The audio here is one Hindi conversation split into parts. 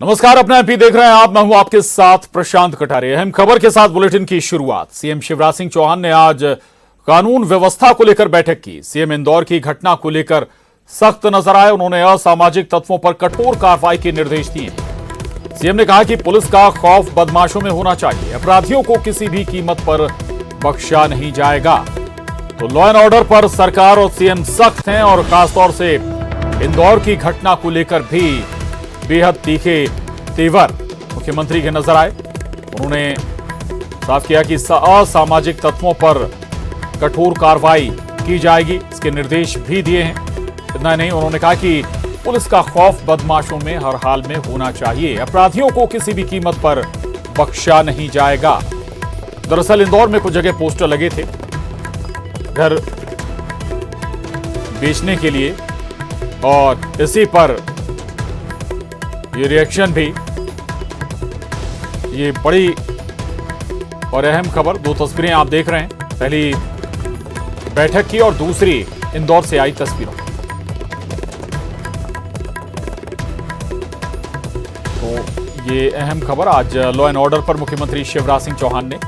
नमस्कार, अपना एमपी देख रहे हैं आप। मैं हूं आपके साथ प्रशांत कटारे। अहम खबर के साथ बुलेटिन की शुरुआत। सीएम शिवराज सिंह चौहान ने आज कानून व्यवस्था को लेकर बैठक की। सीएम इंदौर की घटना को लेकर सख्त नजर आए। उन्होंने असामाजिक तत्वों पर कठोर कार्रवाई के निर्देश दिए। सीएम ने कहा कि पुलिस का खौफ बदमाशों में होना चाहिए। अपराधियों को किसी भी कीमत पर बख्शा नहीं जाएगा। तो लॉ एंड ऑर्डर पर सरकार और सीएम सख्त हैं और खासतौर से इंदौर की घटना को लेकर भी बेहद तीखे तेवर मुख्यमंत्री के नजर आए। उन्होंने साफ किया कि असामाजिक तत्वों पर कठोर कार्रवाई की जाएगी। इसके निर्देश भी दिए हैं। इतना नहीं, उन्होंने कहा कि पुलिस का खौफ बदमाशों में हर हाल में होना चाहिए। अपराधियों को किसी भी कीमत पर बख्शा नहीं जाएगा। दरअसल इंदौर में कुछ जगह पोस्टर लगे थे घर बेचने के लिए, और इसी पर ये रिएक्शन भी। ये बड़ी और अहम खबर, दो तस्वीरें आप देख रहे हैं। पहली बैठक की और दूसरी इंदौर से आई तस्वीरों। तो ये अहम खबर, आज लॉ एंड ऑर्डर पर मुख्यमंत्री शिवराज सिंह चौहान ने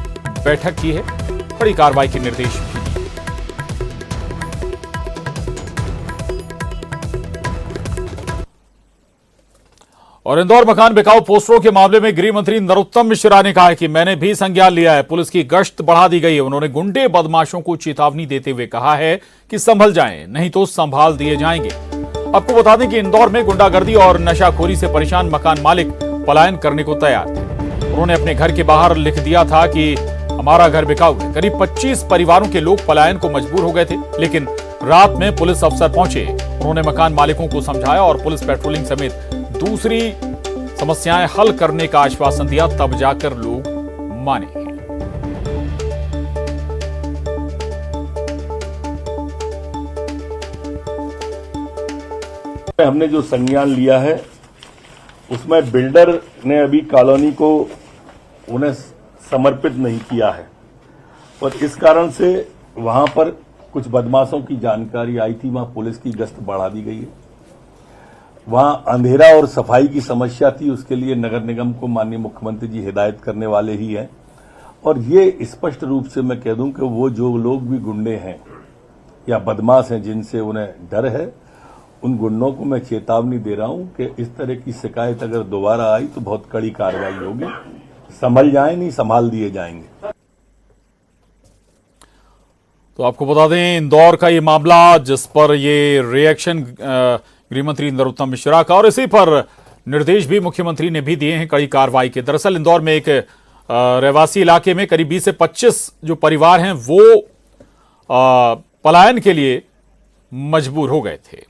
बैठक की है। बड़ी कार्रवाई के निर्देश भी दिए। और इंदौर मकान बिकाऊ पोस्टरों के मामले में गृह मंत्री नरोत्तम मिश्रा ने कहा है कि मैंने भी संज्ञान लिया है। पुलिस की गश्त बढ़ा दी गई है। उन्होंने गुंडे बदमाशों को चेतावनी देते हुए कहा है कि संभल जाएं, नहीं तो संभाल दिए जाएंगे। आपको बता दें कि इंदौर में गुंडागर्दी और नशाखोरी से परेशान मकान मालिक पलायन करने को तैयार थे। उन्होंने अपने घर के बाहर लिख दिया था कि हमारा घर बिकाऊ है। करीब 25 परिवारों के लोग पलायन को मजबूर हो गए थे, लेकिन रात में पुलिस अफसर पहुंचे। उन्होंने मकान मालिकों को समझाया और पुलिस पेट्रोलिंग समेत दूसरी समस्याएं हल करने का आश्वासन दिया, तब जाकर लोग माने। हमने जो संज्ञान लिया है उसमें बिल्डर ने अभी कॉलोनी को उन्हें समर्पित नहीं किया है, और इस कारण से वहां पर कुछ बदमाशों की जानकारी आई थी। वहां पुलिस की गश्त बढ़ा दी गई है। वहां अंधेरा और सफाई की समस्या थी, उसके लिए नगर निगम को माननीय मुख्यमंत्री जी हिदायत करने वाले ही हैं। और ये स्पष्ट रूप से मैं कह दूं कि वो जो लोग भी गुंडे हैं या बदमाश हैं जिनसे उन्हें डर है, उन गुंडों को मैं चेतावनी दे रहा हूं कि इस तरह की शिकायत अगर दोबारा आई तो बहुत कड़ी कार्रवाई होगी। संभल जाएं, नहीं संभाल दिए जाएंगे। तो आपको बता दें, इंदौर का ये मामला जिस पर ये रिएक्शन गृहमंत्री नरोत्तम मिश्रा का, और इसी पर निर्देश भी मुख्यमंत्री ने भी दिए हैं कड़ी कार्रवाई के। दरअसल इंदौर में एक रहवासी इलाके में करीब 20 से 25 जो परिवार हैं वो पलायन के लिए मजबूर हो गए थे।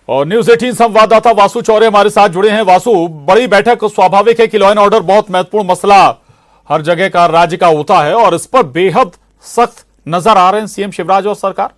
और न्यूज 18 संवाददाता वासु चौरे हमारे साथ जुड़े हैं। वासु, बड़ी बैठक, स्वाभाविक है कि लॉ एंड ऑर्डर बहुत महत्वपूर्ण मसला हर जगह का राज्य का होता है, और इस पर बेहद सख्त नजर आ रहे हैं सीएम शिवराज और सरकार।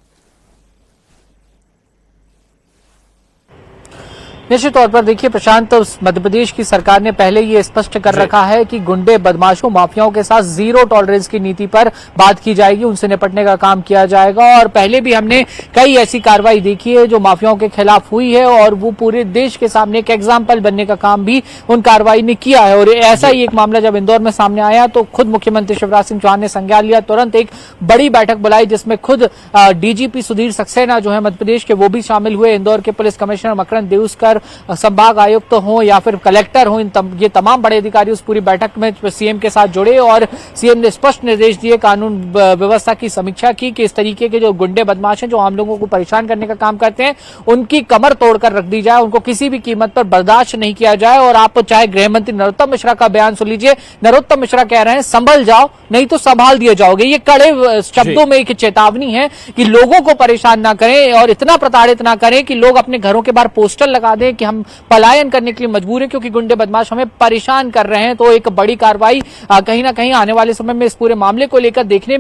निश्चित तौर पर देखिए प्रशांत, मध्य प्रदेश की सरकार ने पहले ये स्पष्ट कर रखा है कि गुंडे बदमाशों माफियाओं के साथ जीरो टॉलरेंस की नीति पर बात की जाएगी, उनसे निपटने का काम किया जाएगा। और पहले भी हमने कई ऐसी कार्रवाई देखी है जो माफियाओं के खिलाफ हुई है, और वो पूरे देश के सामने एक एग्जाम्पल बनने का काम भी उन कार्रवाई ने किया है। और ऐसा ही एक मामला जब इंदौर में सामने आया तो खुद मुख्यमंत्री शिवराज सिंह चौहान ने संज्ञान लिया। तुरंत एक बड़ी बैठक बुलाई जिसमें खुद डीजीपी सुधीर सक्सेना जो है मध्य प्रदेश के, वो भी शामिल हुए। इंदौर के पुलिस कमिश्नर मकरंद देउस्कर, संभाग आयुक्त हो या फिर कलेक्टर हो, ये तमाम बड़े अधिकारी उस पूरी बैठक में सीएम के साथ जुड़े, और सीएम ने स्पष्ट निर्देश दिए, कानून व्यवस्था की समीक्षा की कि इस तरीके के जो गुंडे बदमाश हैं जो आम लोगों को परेशान करने का काम करते हैं, उनकी कमर तोड़कर रख दी जाए, उनको किसी भी कीमत पर बर्दाश्त नहीं किया जाए। और आप चाहे गृह मंत्री नरोत्तम मिश्रा का बयान सुन लीजिए। नरोत्तम मिश्रा कह रहे हैं संभल जाओ, नहीं तो संभाल दिए जाओगे। ये कड़े शब्दों में एक चेतावनी है कि लोगों को परेशान ना करें और इतना प्रताड़ित ना करें कि लोग अपने घरों के बाहर पोस्टर लगा दें कि हम पलायन करने के लिए मजबूर है क्योंकि गुंडे बदमाश हमें परेशान कर रहे हैं। तो एक बड़ी कार्रवाई कहीं ना कहीं आने वाले समय में इस पूरे मामले को लेकर देखने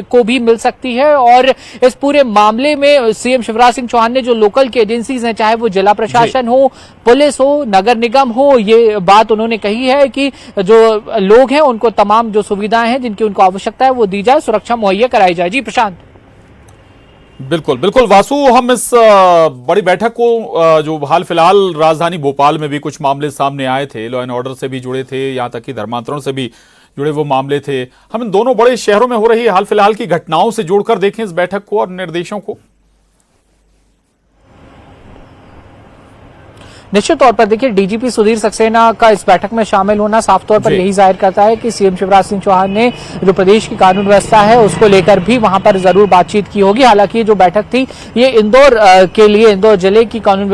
को भी मिल सकती है। और इस पूरे मामले में सीएम शिवराज सिंह चौहान ने जो लोकल की एजेंसीज हैं, चाहे वो जिला प्रशासन हो, पुलिस हो, नगर निगम हो, ये बात उन्होंने कही है कि जो लोग हैं उनको तमाम जो सुविधाएं हैं जिनकी उनको आवश्यकता है वो दी जाए, सुरक्षा मुहैया कराई जाए। जी प्रशांत। बिल्कुल बिल्कुल वासु, हम इस बड़ी बैठक को जो हाल फिलहाल राजधानी भोपाल में भी कुछ मामले सामने आए थे, लॉ एंड ऑर्डर से भी जुड़े थे, यहाँ तक कि धर्मांतरण से भी जुड़े वो मामले थे, हम इन दोनों बड़े शहरों में हो रही हाल फिलहाल की घटनाओं से जोड़कर देखें इस बैठक को और निर्देशों को। निश्चित तौर पर देखिए, डीजीपी सुधीर सक्सेना का इस बैठक में शामिल होना साफ तौर पर यही जाहिर करता है कि सीएम शिवराज सिंह चौहान ने जो प्रदेश की कानून व्यवस्था है उसको लेकर भी वहां पर जरूर बातचीत की होगी। हालांकि ये जो बैठक थी ये इंदौर के लिए, इंदौर जिले की कानून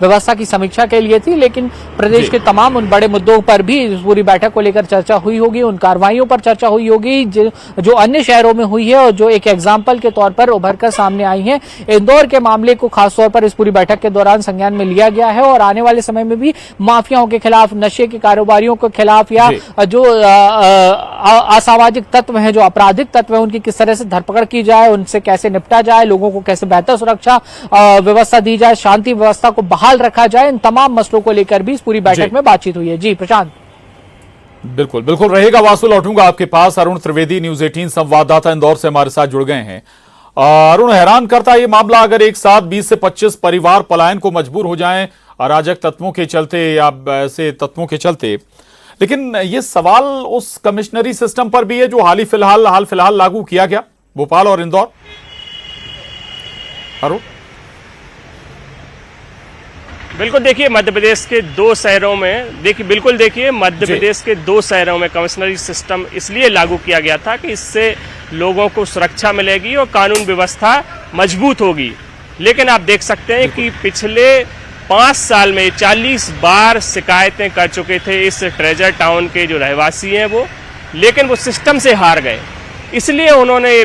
व्यवस्था की समीक्षा के लिए थी, लेकिन प्रदेश के तमाम उन बड़े मुद्दों पर भी इस पूरी बैठक को लेकर चर्चा हुई होगी, उन कार्रवाइयों पर चर्चा हुई होगी जो अन्य शहरों में हुई है और जो एक एग्जाम्पल के तौर पर उभर कर सामने आई है। इंदौर के मामले को खासतौर पर इस पूरी बैठक के दौरान संज्ञान में लिया गया है और आने वाले समय में भी माफियाओं के खिलाफ, नशे के कारोबारियों के खिलाफ या जो असामाजिक तत्व हैं, जो आपराधिक तत्व हैं, उनकी किस तरह से धरपकड़ की जाए, उनसे कैसे निपटा जाए, लोगों को कैसे बेहतर सुरक्षा व्यवस्था दी जाए, शांति व्यवस्था को बहाल रखा जाए, इन तमाम मसलों को लेकर भी इस पूरी बैठक में बातचीत हुई है। जी प्रशांत। बिल्कुल बिल्कुल रहेगा वासु, लौटूंगा आपके पास। अरुण त्रिवेदी, न्यूज 18 संवाददाता इंदौर से हमारे साथ जुड़ गए हैं। अरुण, हैरान करता है ये मामला, अगर एक साथ 20 से 25 परिवार पलायन को मजबूर हो जाएं अराजक तत्वों के चलते या ऐसे तत्वों के चलते, लेकिन ये सवाल उस कमिश्नरी सिस्टम पर भी है जो हाल फिलहाल लागू किया गया भोपाल और इंदौर। अरुण, बिल्कुल देखिए, मध्य प्रदेश के दो शहरों में मध्य प्रदेश के दो शहरों में कमिश्नरी सिस्टम इसलिए लागू किया गया था कि इससे लोगों को सुरक्षा मिलेगी और कानून व्यवस्था मजबूत होगी। लेकिन आप देख सकते हैं कि पिछले 5 साल में 40 बार शिकायतें कर चुके थे इस ट्रेजर टाउन के जो रहवासी हैं वो, लेकिन वो सिस्टम से हार गए। इसलिए उन्होंने ये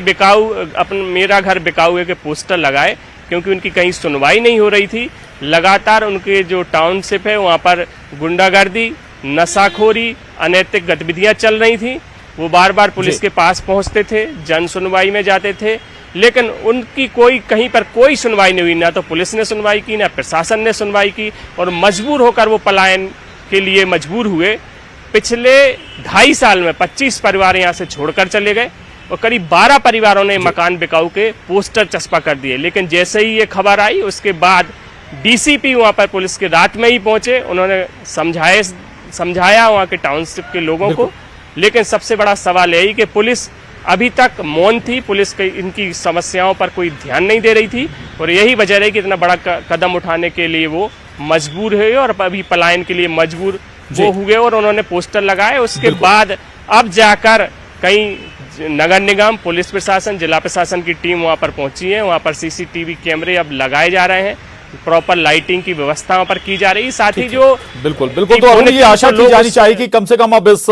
मेरा घर बिकाऊ के पोस्टर लगाए, क्योंकि उनकी कहीं सुनवाई नहीं हो रही थी। लगातार उनके जो टाउनशिप है वहाँ पर गुंडागर्दी, नशाखोरी, अनैतिक गतिविधियाँ चल रही थी। वो बार बार पुलिस के पास पहुँचते थे, जन सुनवाई में जाते थे, लेकिन उनकी कहीं पर कोई सुनवाई नहीं हुई। ना तो पुलिस ने सुनवाई की, ना प्रशासन ने सुनवाई की, और मजबूर होकर वो पलायन के लिए मजबूर हुए। पिछले 2.5 साल में 25 परिवार यहाँ से छोड़कर चले गए और करीब 12 परिवारों ने मकान बिकाऊ के पोस्टर चस्पा कर दिए। लेकिन जैसे ही ये खबर आई उसके बाद डीसीपी वहाँ पर पुलिस के रात में ही पहुंचे, उन्होंने समझाया वहाँ के टाउनशिप के लोगों को। लेकिन सबसे बड़ा सवाल यही कि पुलिस अभी तक मौन थी, पुलिस इनकी समस्याओं पर कोई ध्यान नहीं दे रही थी, और यही वजह रही कि इतना बड़ा कदम उठाने के लिए वो मजबूर हुए और अभी पलायन के लिए मजबूर वो हुए और उन्होंने पोस्टर लगाए। उसके बाद अब जाकर कई नगर निगम, पुलिस प्रशासन, जिला प्रशासन की टीम वहाँ पर पहुंची है। वहाँ पर सीसीटीवी कैमरे अब लगाए जा रहे हैं, प्रॉपर लाइटिंग की व्यवस्था वहाँ पर की जा रही है। साथ ही जो बिल्कुल तो अब ये आशा की जानी चाहिए कि कम से कम अब इस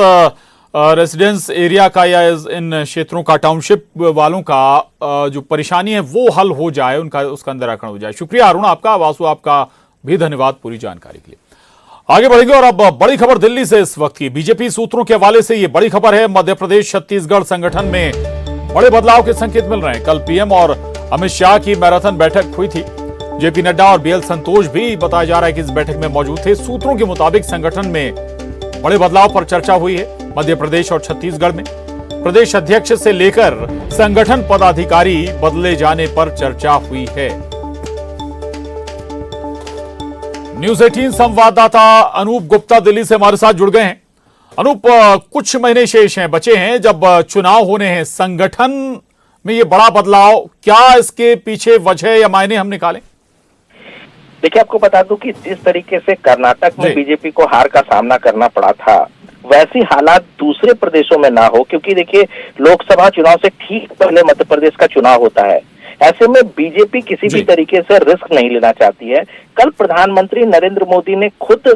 रेजिडेंस एरिया का या इन क्षेत्रों का, टाउनशिप वालों का जो परेशानी है वो हल हो जाए, उसका निराकरण हो जाए। शुक्रिया अरुण आपका, वासु आपका भी धन्यवाद पूरी जानकारी के लिए। आगे बढ़ेंगे और अब बड़ी खबर दिल्ली से इस वक्त की। बीजेपी सूत्रों के हवाले से ये बड़ी खबर है, मध्य प्रदेश छत्तीसगढ़ संगठन में बड़े बदलाव के संकेत मिल रहे हैं। कल पीएम और अमित शाह की मैराथन बैठक हुई थी। जेपी नड्डा और बीएल संतोष भी बताया जा रहा है कि इस बैठक में मौजूद थे। सूत्रों के मुताबिक संगठन में बड़े बदलाव पर चर्चा हुई है। मध्य प्रदेश और छत्तीसगढ़ में प्रदेश अध्यक्ष से लेकर संगठन पदाधिकारी बदले जाने पर चर्चा हुई है। न्यूज 18 संवाददाता अनूप गुप्ता दिल्ली से हमारे साथ जुड़ गए हैं। अनूप, कुछ महीने शेष हैं, बचे हैं जब चुनाव होने हैं। संगठन में ये बड़ा बदलाव, क्या इसके पीछे वजह या मायने हम निकालें? देखिए, आपको बता दूं कि जिस तरीके से कर्नाटक में बीजेपी को हार का सामना करना पड़ा था, वैसी हालात दूसरे प्रदेशों में ना हो, क्योंकि देखिए लोकसभा चुनाव से ठीक पहले मध्य प्रदेश का चुनाव होता है। ऐसे में बीजेपी किसी भी तरीके से रिस्क नहीं लेना चाहती है। कल प्रधानमंत्री नरेंद्र मोदी ने खुद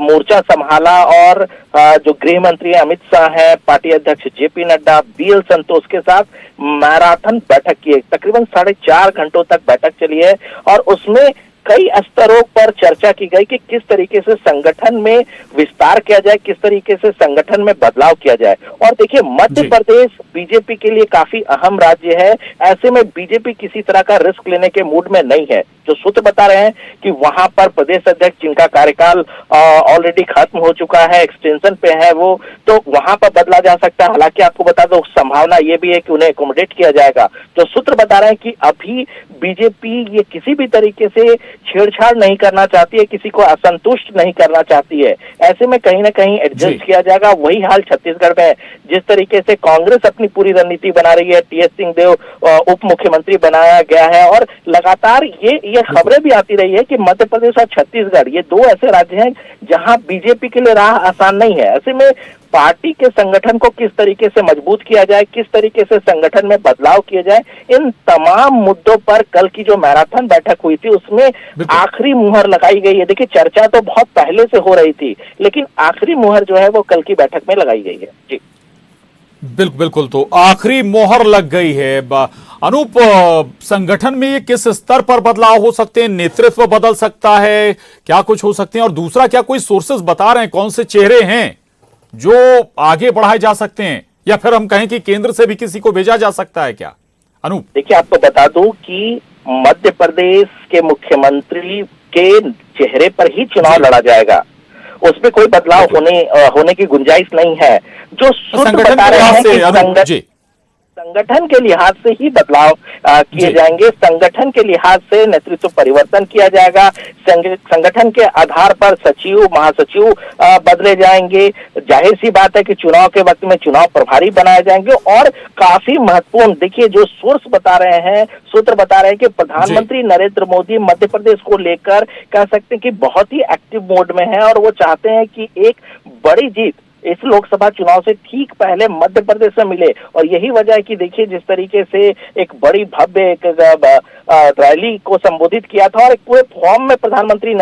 मोर्चा संभाला और जो गृह मंत्री अमित शाह हैं, पार्टी अध्यक्ष जेपी नड्डा, बीएल संतोष के साथ मैराथन बैठक की है। तकरीबन 4.5 घंटों तक बैठक चली है और उसमें कई स्तरों पर चर्चा की गई कि किस तरीके से संगठन में विस्तार किया जाए, किस तरीके से संगठन में बदलाव किया जाए। और देखिए, मध्य प्रदेश बीजेपी के लिए काफी अहम राज्य है। ऐसे में बीजेपी किसी तरह का रिस्क लेने के मूड में नहीं है। जो सूत्र बता रहे हैं कि वहां पर प्रदेश अध्यक्ष जिनका कार्यकाल ऑलरेडी खत्म हो चुका है, एक्सटेंशन पे है वो, तो वहां पर बदला जा सकता है। हालांकि आपको बता दो, संभावना ये भी है कि उन्हें एकोमोडेट किया जाएगा। जो सूत्र बता रहे हैं कि अभी बीजेपी ये किसी भी तरीके से छेड़छाड़ नहीं करना चाहती है, किसी को असंतुष्ट नहीं करना चाहती है। ऐसे में कहीं ना कहीं एडजस्ट किया जाएगा। वही हाल छत्तीसगढ़ में है। जिस तरीके से कांग्रेस अपनी पूरी रणनीति बना रही है, टीएस सिंहदेव उप मुख्यमंत्री बनाया गया है, और लगातार ये खबरें भी आती रही है कि मध्य प्रदेश और छत्तीसगढ़ ये दो ऐसे राज्य हैं जहां बीजेपी के लिए राह आसान नहीं है। ऐसे में पार्टी के संगठन को किस तरीके से मजबूत किया जाए, किस तरीके से संगठन में बदलाव किए जाए, इन तमाम मुद्दों पर कल की जो मैराथन बैठक हुई थी उसमें आखिरी मुहर लगाई गई है। देखिए, चर्चा तो बहुत पहले से हो रही थी, लेकिन आखिरी मुहर जो है वो कल की बैठक में लगाई गई है। जी बिल्कुल, तो आखिरी मोहर लग गई है। अनूप, संगठन में ये किस स्तर पर बदलाव हो सकते हैं? नेतृत्व बदल सकता है, क्या कुछ हो सकते हैं? और दूसरा, क्या कोई सोर्सेज बता रहे हैं कौन से चेहरे हैं जो आगे बढ़ाए जा सकते हैं, या फिर हम कहें कि केंद्र से भी किसी को भेजा जा सकता है क्या? अनूप, देखिए, आपको बता दूं कि मध्य प्रदेश के मुख्यमंत्री के चेहरे पर ही चुनाव लड़ा जाएगा। उसमें कोई बदलाव होने की गुंजाइश नहीं है। जो सूत्र बता रहे हैं कि संगठन के लिहाज से ही बदलाव किए जाएंगे, संगठन के लिहाज से नेतृत्व परिवर्तन किया जाएगा, संगठन के आधार पर सचिव, महासचिव बदले जाएंगे। जाहिर सी बात है कि चुनाव के वक्त में चुनाव प्रभारी बनाए जाएंगे। और काफी महत्वपूर्ण, देखिए, जो सोर्स बता रहे हैं, सूत्र बता रहे हैं कि प्रधानमंत्री नरेंद्र मोदी मध्य प्रदेश को लेकर कह सकते हैं कि बहुत ही एक्टिव मोड में है, और वो चाहते हैं कि एक बड़ी जीत इस लोकसभा चुनाव से ठीक पहले मध्य प्रदेश में मिले। और यही वजह है कि देखिए, जिस तरीके से एक बड़ी भव्य रैली को संबोधित किया था और एक पूरे फॉर्म में प्रधानमंत्री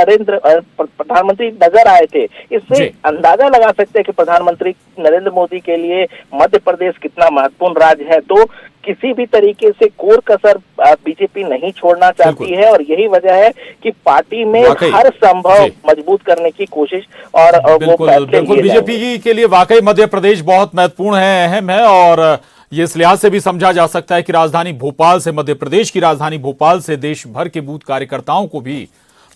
नजर आए थे, इससे अंदाजा लगा सकते हैं कि प्रधानमंत्री नरेंद्र मोदी के लिए मध्य प्रदेश कितना महत्वपूर्ण राज्य है। तो किसी भी तरीके से कोर कसर बीजेपी नहीं छोड़ना चाहती है, और यही वजह है कि पार्टी में हर संभव मजबूत करने की कोशिश और बिल्कुल बीजेपी के लिए वाकई मध्य प्रदेश बहुत महत्वपूर्ण है, अहम है। और ये इस लिहाज से भी समझा जा सकता है कि राजधानी भोपाल से, मध्य प्रदेश की राजधानी भोपाल से देश भर के बूथ कार्यकर्ताओं को भी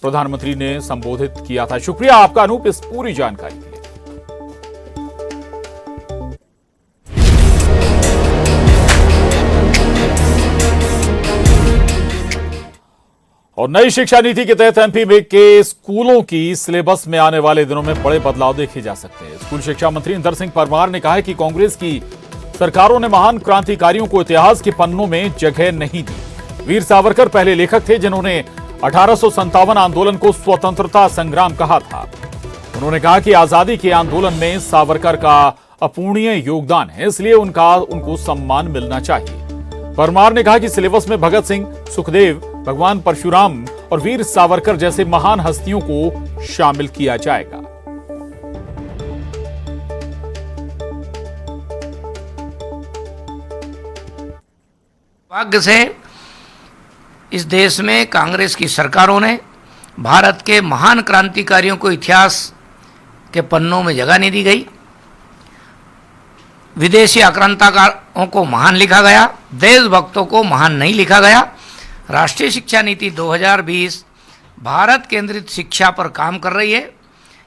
प्रधानमंत्री ने संबोधित किया था। शुक्रिया आपका अनूप इस पूरी जानकारी के लिए। और नई शिक्षा नीति के तहत एमपी में के स्कूलों की सिलेबस में आने वाले दिनों में बड़े बदलाव देखे जा सकते हैं। स्कूल शिक्षा मंत्री इंदर सिंह परमार ने कहा है कि कांग्रेस की सरकारों ने महान क्रांतिकारियों को इतिहास के पन्नों में जगह नहीं दी। वीर सावरकर पहले लेखक थे जिन्होंने 1857 आंदोलन को स्वतंत्रता संग्राम कहा था। उन्होंने कहा कि आजादी के आंदोलन में सावरकर का अपूर्णीय योगदान है, इसलिए उनको सम्मान मिलना चाहिए। परमार ने कहा कि सिलेबस में भगत सिंह, सुखदेव, भगवान परशुराम और वीर सावरकर जैसे महान हस्तियों को शामिल किया जाएगा। भाग्य से इस देश में कांग्रेस की सरकारों ने भारत के महान क्रांतिकारियों को इतिहास के पन्नों में जगह नहीं दी गई। विदेशी आक्रांताकारों को महान लिखा गया, देशभक्तों को महान नहीं लिखा गया। राष्ट्रीय शिक्षा नीति 2020 भारत केंद्रित शिक्षा पर काम कर रही है।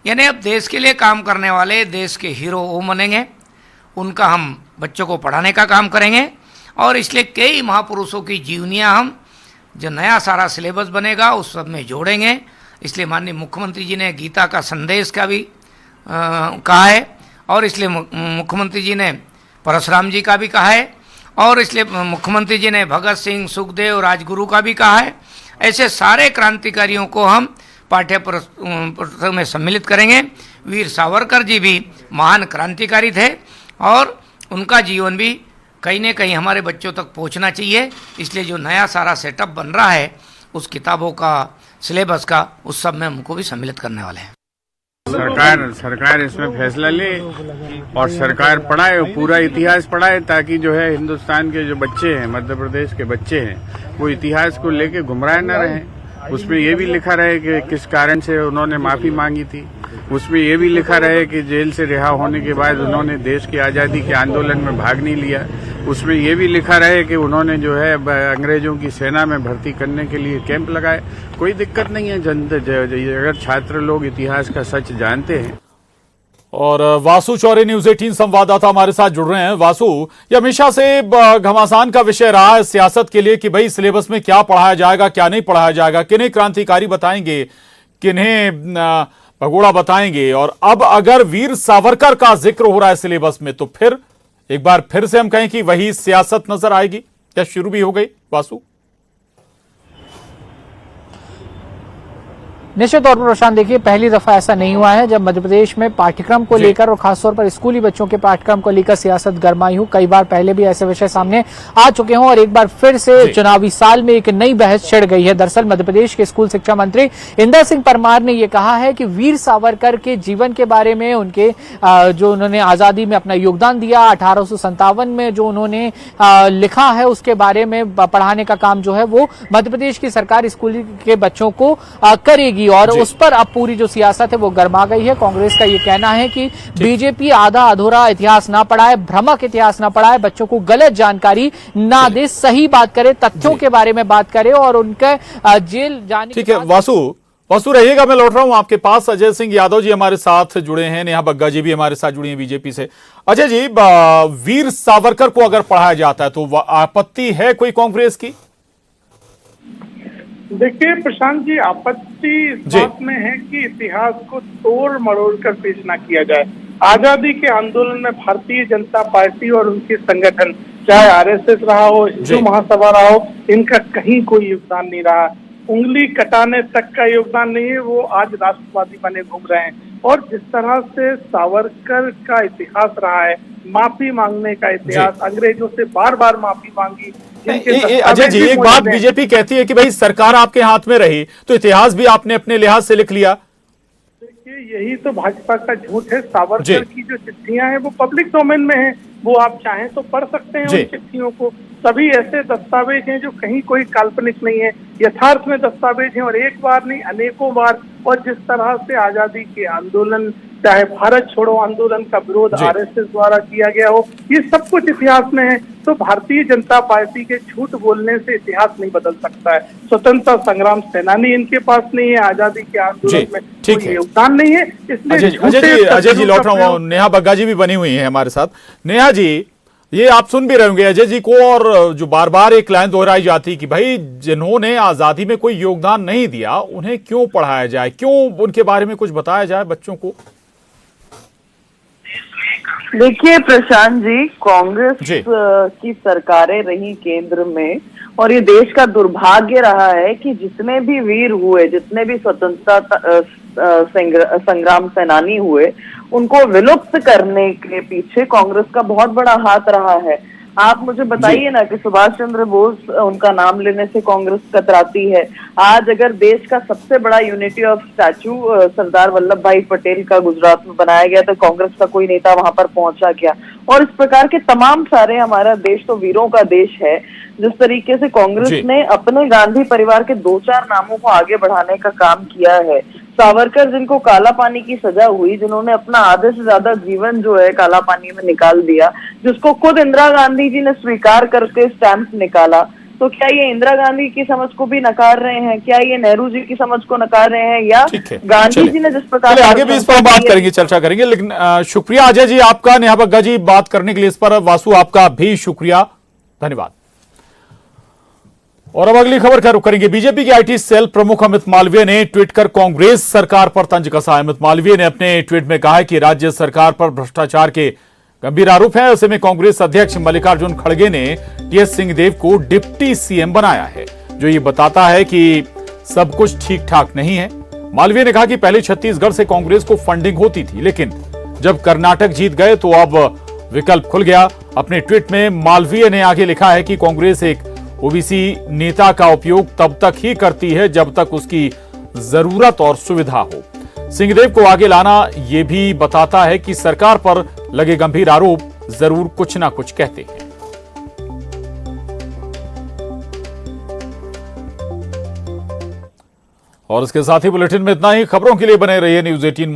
यानी अब देश के लिए काम करने वाले देश के हीरो वो बनेंगे, उनका हम बच्चों को पढ़ाने का काम करेंगे। और इसलिए कई महापुरुषों की जीवनियाँ हम जो नया सारा सिलेबस बनेगा उस सब में जोड़ेंगे। इसलिए माननीय मुख्यमंत्री जी ने गीता का संदेश का भी कहा है, और इसलिए मुख्यमंत्री जी ने परशुराम जी का भी कहा है, और इसलिए मुख्यमंत्री जी ने भगत सिंह, सुखदेव, राजगुरु का भी कहा है। ऐसे सारे क्रांतिकारियों को हम पाठ्य पुस्तक में सम्मिलित करेंगे। वीर सावरकर जी भी महान क्रांतिकारी थे, और उनका जीवन भी कहीं न कहीं हमारे बच्चों तक पहुंचना चाहिए। इसलिए जो नया सारा सेटअप बन रहा है उस किताबों का, सिलेबस का, उस सब में हमको भी सम्मिलित करने वाले हैं। सरकार इसमें फैसला ले और सरकार पढ़ाए, पूरा इतिहास पढ़ाए, ताकि जो है हिंदुस्तान के जो बच्चे हैं, मध्य प्रदेश के बच्चे हैं, वो इतिहास को लेके गुमराह न रहें। उसमें ये भी लिखा रहे कि किस कारण से उन्होंने माफी मांगी थी, उसमें ये भी लिखा रहे कि जेल से रिहा होने के बाद उन्होंने देश की आज़ादी के आंदोलन में भाग नहीं लिया, उसमें ये भी लिखा रहे कि उन्होंने जो है अंग्रेजों की सेना में भर्ती करने के लिए कैंप लगाए। कोई दिक्कत नहीं है अगर छात्र लोग इतिहास का सच जानते हैं। और वासु चौरे न्यूज 18 संवाददाता हमारे साथ जुड़ रहे हैं। वासु, ये हमेशा से घमासान का विषय रहा है सियासत के लिए कि भाई सिलेबस में क्या पढ़ाया जाएगा, क्या नहीं पढ़ाया जाएगा, किन्हें क्रांतिकारी बताएंगे, किन्हें भगोड़ा बताएंगे। और अब अगर वीर सावरकर का जिक्र हो रहा है सिलेबस में, तो फिर एक बार फिर से हम कहें कि वही सियासत नजर आएगी, क्या शुरू भी हो गई वासु? निश्चित तौर पर प्रशांत, देखिए पहली दफा ऐसा नहीं हुआ है जब मध्य प्रदेश में पाठ्यक्रम को लेकर और खासतौर पर स्कूली बच्चों के पाठ्यक्रम को लेकर सियासत गरमाई हो। कई बार पहले भी ऐसे विषय सामने आ चुके हों और एक बार फिर से चुनावी साल में एक नई बहस छिड़ गई है। दरअसल मध्य प्रदेश के स्कूल शिक्षा मंत्री इंदर सिंह परमार ने यह कहा है कि वीर सावरकर के जीवन के बारे में, उनके जो उन्होंने आजादी में अपना योगदान दिया, 1857 में जो उन्होंने लिखा है, उसके बारे में पढ़ाने का काम जो है वो मध्य प्रदेश की सरकार स्कूली के बच्चों को करेगी। और उस पर अब पूरी जो सियासत है वो गर्मा गई है। कांग्रेस का ये कहना है कि बीजेपी आधा अधूरा इतिहास ना पढ़ाए, भ्रामक इतिहास ना पढ़ाए, बच्चों को गलत जानकारी ना दे, सही बात करे, तथ्यों के बारे में बात करे और उनके जेल जाने। ठीक है वासु रहिएगा, मैं लौट रहा हूं आपके पास। अजय सिंह यादव जी हमारे साथ जुड़े हैं, नेहा बग्गा जी भी हमारे साथ जुड़ी हैं बीजेपी से। अजय जी, वीर सावरकर को अगर पढ़ाया जाता है तो आपत्ति है कोई कांग्रेस की? देखिए प्रशांत जी, आपत्ति इस बात में है कि इतिहास को तोड़ मरोड़ कर पेश ना किया जाए। आजादी के आंदोलन में भारतीय जनता पार्टी और उनके संगठन, चाहे आरएसएस रहा हो, हिंदू महासभा रहा हो, इनका कहीं कोई योगदान नहीं रहा। उंगली कटाने तक का योगदान नहीं है। वो आज राष्ट्रवादी बने घूम रहे हैं। और जिस तरह से सावरकर का इतिहास रहा है, माफी मांगने का इतिहास, अंग्रेजों से बार बार माफी मांगी। अजय जी, एक बात बीजेपी कहती है कि भाई सरकार आपके हाथ में रही तो इतिहास भी आपने अपने लिहाज से लिख लिया। देखिए, यही तो भाजपा का झूठ है। सावरकर की जो चिट्ठियां हैं वो पब्लिक डोमेन में है, वो आप चाहें तो पढ़ सकते हैं उन चिट्ठियों को। सभी ऐसे दस्तावेज हैं जो कहीं कोई काल्पनिक नहीं है, यथार्थ में दस्तावेज हैं, और एक बार नहीं अनेकों बार। और जिस तरह से आजादी के आंदोलन, चाहे भारत छोड़ो आंदोलन का विरोध आरएसएस द्वारा किया गया हो, ये सब कुछ इतिहास में है। तो भारतीय जनता पार्टी के झूठ बोलने से इतिहास नहीं बदल सकता है। स्वतंत्रता संग्राम सेनानी इनके पास नहीं है, आजादी के आंदोलन में कोई योगदान नहीं है, इसलिए अजय जी लौट रहा हूँ। नेहा बग्गा जी भी बनी हुई है हमारे साथ। नेहा जी, ये आप सुन भी रहे होंगे अजय जी को, और जो बार बार एक लाइन दोहराई जाती कि भाई जिन्होंने आजादी में कोई योगदान नहीं दिया उन्हें क्यों पढ़ाया जाए, क्यों उनके बारे में कुछ बताया जाए बच्चों को? देखिए प्रशांत जी, कांग्रेस की सरकारें रही केंद्र में, और ये देश का दुर्भाग्य रहा है कि जितने भी वीर हुए, जितने भी स्वतंत्रता संग्राम सेनानी हुए, उनको विलुप्त करने के पीछे कांग्रेस का बहुत बड़ा हाथ रहा है। आप मुझे बताइए ना कि सुभाष चंद्र बोस, उनका नाम लेने से कांग्रेस कतराती है। आज अगर देश का सबसे बड़ा unity of statute Sardar Vallabh भाई पटेल का गुजरात में बनाया गया, तो कांग्रेस का कोई नेता वहां पर पहुंचा क्या? और इस प्रकार के तमाम सारे, हमारा देश तो वीरों का देश है। जिस तरीके से कांग्रेस ने अपने गांधी परिवार के 2-4 नामों को आगे बढ़ाने का काम किया है, सावरकर जिनको काला पानी की सजा हुई, जिन्होंने अपना आधे से ज्यादा जीवन जो है काला पानी में निकाल दिया, जिसको खुद इंदिरा गांधी जी ने स्वीकार करके स्टैंप निकाला, तो क्या ये इंदिरा गांधी की समझ को भी नकार रहे हैं? क्या ये नेहरू जी की समझ को नकार रहे हैं? या गांधी जी ने जिस प्रकार आगे भी इस पर बात करेंगे, चर्चा करेंगे, लेकिन शुक्रिया अजय जी आपका, नेहा बग्गा जी बात करने के लिए इस पर। वासु आपका भी शुक्रिया, धन्यवाद। और अब अगली खबर का रुख करेंगे। बीजेपी के आईटी सेल प्रमुख अमित मालवीय ने ट्वीट कर कांग्रेस सरकार पर तंज कसा। अमित मालवीय ने अपने ट्वीट में कहा है कि राज्य सरकार पर भ्रष्टाचार के गंभीर आरोप हैं। ऐसे में कांग्रेस अध्यक्ष मल्लिकार्जुन खड़गे ने टीएस सिंहदेव को डिप्टी सीएम बनाया है, जो ये बताता है कि सब कुछ ठीक ठाक नहीं है। मालवीय ने कहा कि पहले छत्तीसगढ़ से कांग्रेस को फंडिंग होती थी, लेकिन जब कर्नाटक जीत गए तो अब विकल्प खुल गया। अपने ट्वीट में मालवीय ने आगे लिखा है कि कांग्रेस एक ओबीसी नेता का उपयोग तब तक ही करती है जब तक उसकी जरूरत और सुविधा हो। सिंहदेव को आगे लाना यह भी बताता है कि सरकार पर लगे गंभीर आरोप जरूर कुछ ना कुछ कहते हैं। और इसके साथ ही बुलेटिन में इतना ही। खबरों के लिए बने रहिए न्यूज़ 18